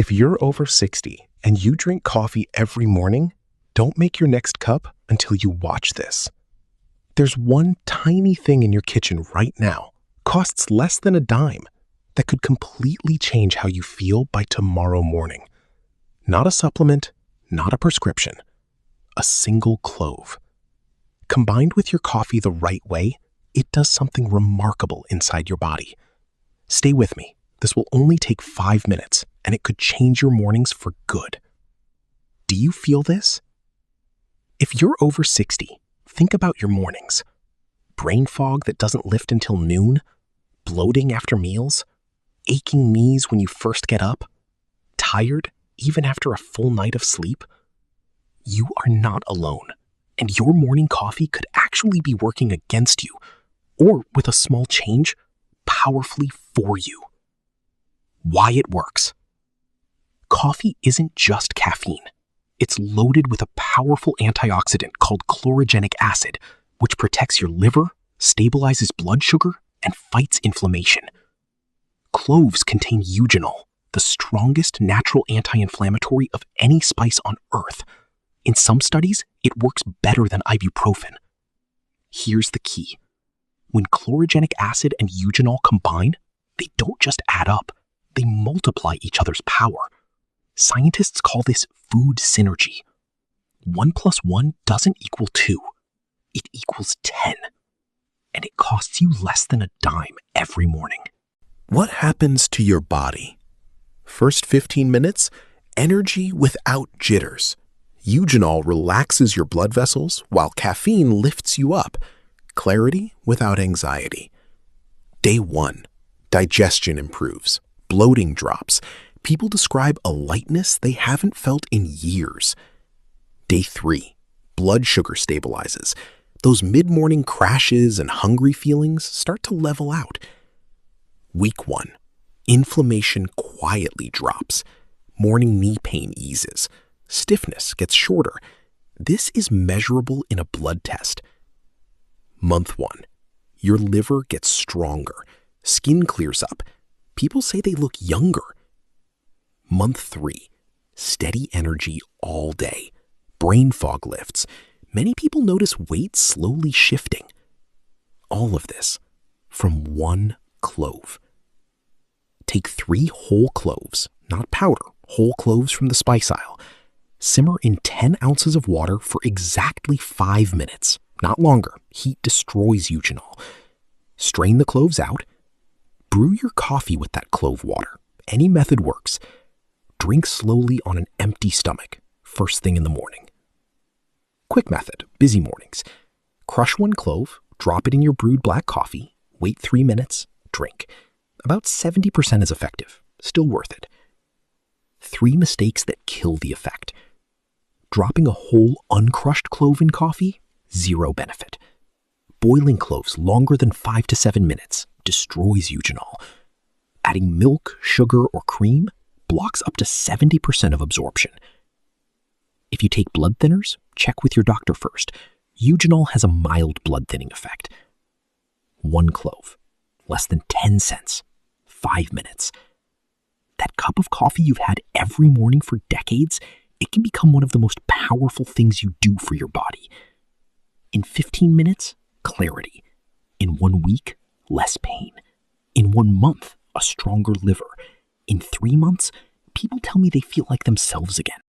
If you're over 60 and you drink coffee every morning, don't make your next cup until you watch this. There's one tiny thing in your kitchen right now, costs less than a dime, that could completely change how you feel by tomorrow morning. Not a supplement, not a prescription, a single clove. Combined with your coffee the right way, it does something remarkable inside your body. Stay with me. This will only take 5 minutes, and it could change your mornings for good. Do you feel this? If you're over 60, think about your mornings. Brain fog that doesn't lift until noon, bloating after meals, aching knees when you first get up, tired even after a full night of sleep. You are not alone, and your morning coffee could actually be working against you, or with a small change, powerfully for you. Why it works. Coffee isn't just caffeine. It's loaded with a powerful antioxidant called chlorogenic acid, which protects your liver, stabilizes blood sugar, and fights inflammation. Cloves contain eugenol, the strongest natural anti-inflammatory of any spice on Earth. In some studies, it works better than ibuprofen. Here's the key. When chlorogenic acid and eugenol combine, they don't just add up, they multiply each other's power. Scientists call this food synergy. 1 + 1 doesn't equal 2. It equals 10. And it costs you less than a dime every morning. What happens to your body? First 15 minutes, energy without jitters. Eugenol relaxes your blood vessels while caffeine lifts you up. Clarity without anxiety. Day 1, digestion improves. Bloating drops. People describe a lightness they haven't felt in years. Day 3, blood sugar stabilizes. Those mid-morning crashes and hungry feelings start to level out. Week 1, inflammation quietly drops. Morning knee pain eases. Stiffness gets shorter. This is measurable in a blood test. Month 1, your liver gets stronger. Skin clears up. People say they look younger. Month 3, steady energy all day. Brain fog lifts. Many people notice weight slowly shifting. All of this from 1 clove. Take 3 whole cloves, not powder, whole cloves from the spice aisle. Simmer in 10 ounces of water for exactly 5 minutes, not longer. Heat destroys eugenol. Strain the cloves out. Brew your coffee with that clove water. Any method works. Drink slowly on an empty stomach, first thing in the morning. Quick method, busy mornings. Crush 1 clove, drop it in your brewed black coffee, wait 3 minutes, drink. About 70% is effective, still worth it. 3 mistakes that kill the effect. Dropping a whole uncrushed clove in coffee, 0 benefit. Boiling cloves longer than 5 to 7 minutes destroys eugenol. Adding milk, sugar, or cream blocks up to 70% of absorption. If you take blood thinners, check with your doctor first. Eugenol has a mild blood thinning effect. 1 clove, less than 10 cents, 5 minutes. That cup of coffee you've had every morning for decades, it can become one of the most powerful things you do for your body. In 15 minutes, clarity. In 1 week, less pain. In 1 month, a stronger liver. In 3 months, people tell me they feel like themselves again.